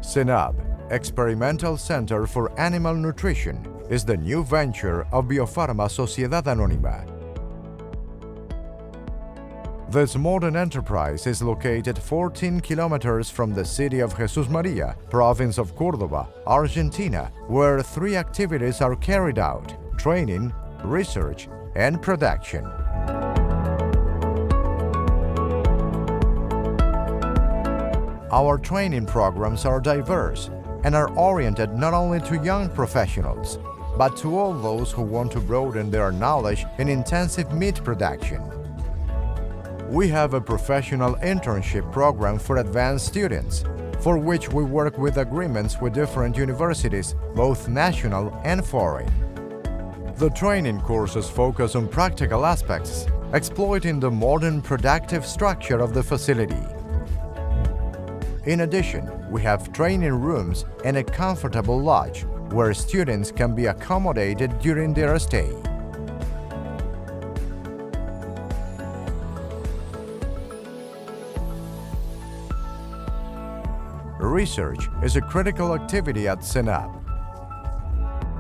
CENAB, Experimental Center for Animal Nutrition, is the new venture of Biofarma Sociedad Anónima. This modern enterprise is located 14 kilometers from the city of Jesús, María, province of Córdoba, Argentina, where 3 activities are carried out: training, research, and production. Our training programs are diverse and are oriented not only to young professionals, but to all those who want to broaden their knowledge in intensive meat production. We have a professional internship program for advanced students, for which we work with agreements with different universities, both national and foreign. The training courses focus on practical aspects, exploiting the modern productive structure of the facility. In addition, we have training rooms and a comfortable lodge where students can be accommodated during their stay. Research is a critical activity at CENAB.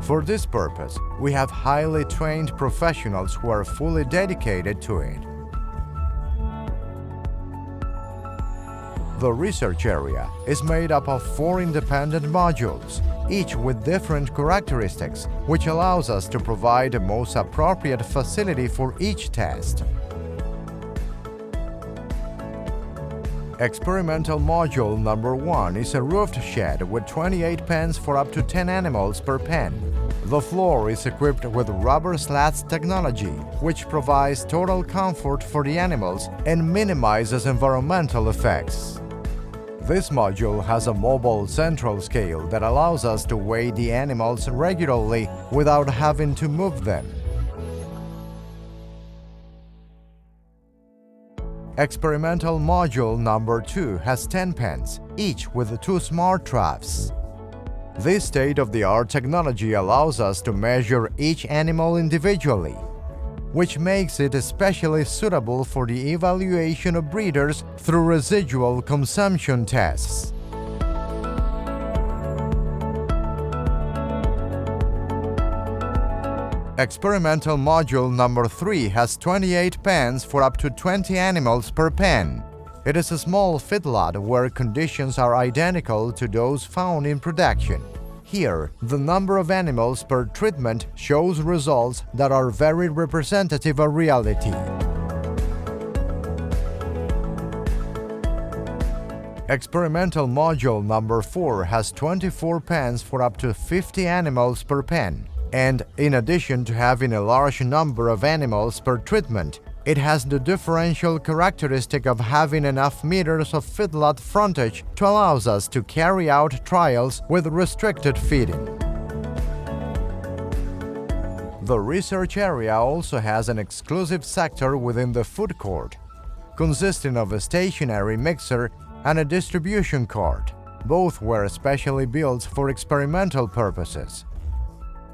For this purpose, we have highly trained professionals who are fully dedicated to it. The research area is made up of 4 independent modules, each with different characteristics, which allows us to provide the most appropriate facility for each test. Experimental module number 1 is a roofed shed with 28 pens for up to 10 animals per pen. The floor is equipped with rubber slats technology, which provides total comfort for the animals and minimizes environmental effects. This module has a mobile central scale that allows us to weigh the animals regularly without having to move them. Experimental module number 2 has 10 pens, each with 2 smart troughs. This state-of-the-art technology allows us to measure each animal individually, which makes it especially suitable for the evaluation of breeders through residual consumption tests. Experimental module number 3 has 28 pens for up to 20 animals per pen. It is a small feedlot where conditions are identical to those found in production. Here, the number of animals per treatment shows results that are very representative of reality. Experimental module number 4 has 24 pens for up to 50 animals per pen. And in addition to having a large number of animals per treatment, it has the differential characteristic of having enough meters of feedlot frontage to allow us to carry out trials with restricted feeding. The research area also has an exclusive sector within the food court, consisting of a stationary mixer and a distribution cart. Both were specially built for experimental purposes.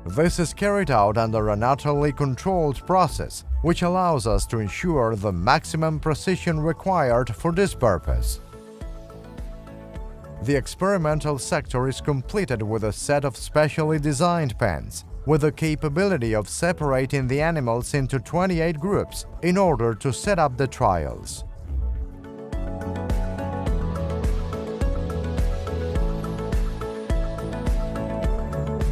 This is carried out under a naturally controlled process, which allows us to ensure the maximum precision required for this purpose. The experimental sector is completed with a set of specially designed pens, with the capability of separating the animals into 28 groups in order to set up the trials.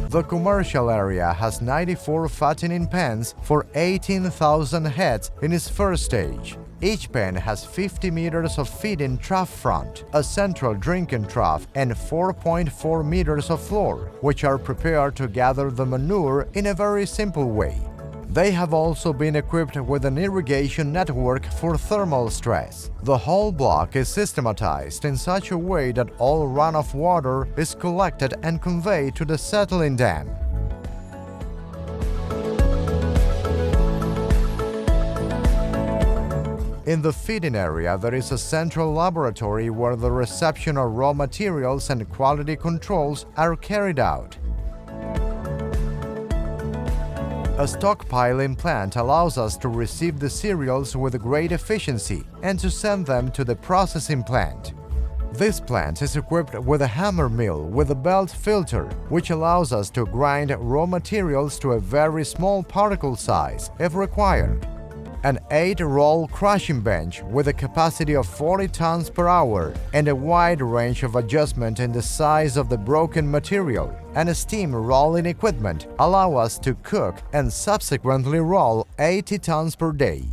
The commercial area has 94 fattening pens for 18,000 heads in its first stage. Each pen has 50 meters of feeding trough front, a central drinking trough, and 4.4 meters of floor, which are prepared to gather the manure in a very simple way. They have also been equipped with an irrigation network for thermal stress. The whole block is systematized in such a way that all runoff water is collected and conveyed to the settling dam. In the feeding area, there is a central laboratory where the reception of raw materials and quality controls are carried out. A stockpiling plant allows us to receive the cereals with great efficiency and to send them to the processing plant. This plant is equipped with a hammer mill with a belt filter, which allows us to grind raw materials to a very small particle size if required. An 8-roll crushing bench with a capacity of 40 tons per hour and a wide range of adjustment in the size of the broken material, and a steam rolling equipment allow us to cook and subsequently roll 80 tons per day.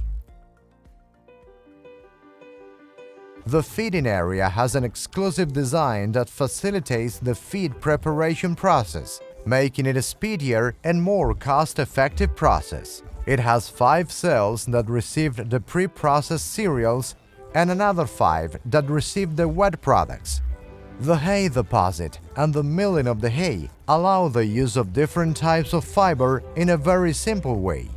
The feeding area has an exclusive design that facilitates the feed preparation process, making it a speedier and more cost-effective process. It has 5 cells that received the pre-processed cereals and another 5 that received the wet products. The hay deposit and the milling of the hay allow the use of different types of fiber in a very simple way.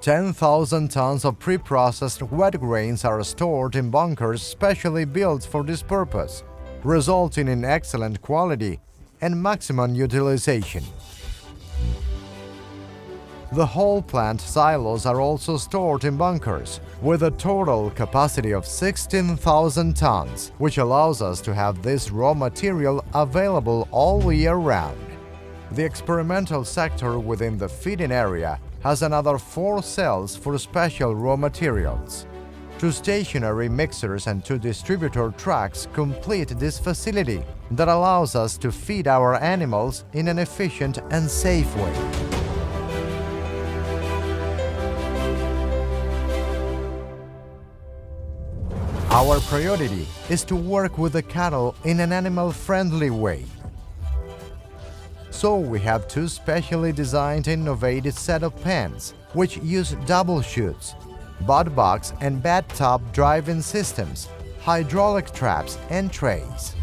10,000 tons of pre-processed wet grains are stored in bunkers specially built for this purpose, resulting in excellent quality and maximum utilization. The whole plant silos are also stored in bunkers, with a total capacity of 16,000 tons, which allows us to have this raw material available all year round. The experimental sector within the feeding area has another 4 cells for special raw materials. 2 stationary mixers and 2 distributor trucks complete this facility that allows us to feed our animals in an efficient and safe way. Our priority is to work with the cattle in an animal-friendly way. So we have 2 specially designed innovative set of pens, which use double chutes, bud box and bed top driving systems, hydraulic traps and trays.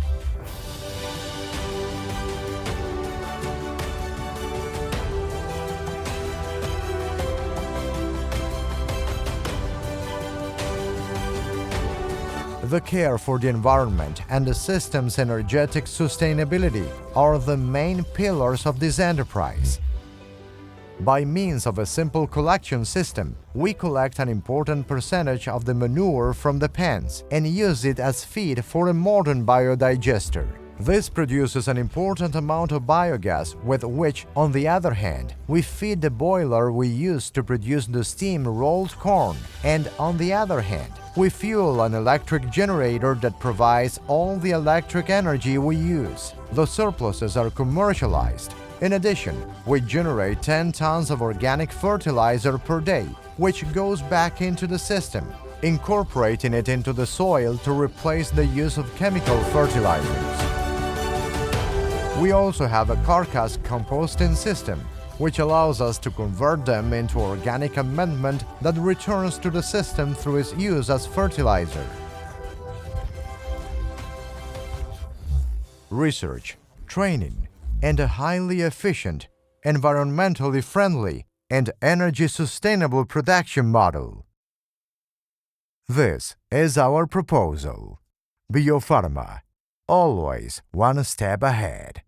The care for the environment and the system's energetic sustainability are the main pillars of this enterprise. By means of a simple collection system, we collect an important percentage of the manure from the pens and use it as feed for a modern biodigester. This produces an important amount of biogas with which, on the other hand, we feed the boiler we use to produce the steam-rolled corn, and on the other hand, we fuel an electric generator that provides all the electric energy we use. The surpluses are commercialized. In addition, we generate 10 tons of organic fertilizer per day, which goes back into the system, incorporating it into the soil to replace the use of chemical fertilizers. We also have a carcass composting system, which allows us to convert them into organic amendment that returns to the system through its use as fertilizer. Research, training, and a highly efficient, environmentally friendly, and energy sustainable production model. This is our proposal. Biofarma, always one step ahead.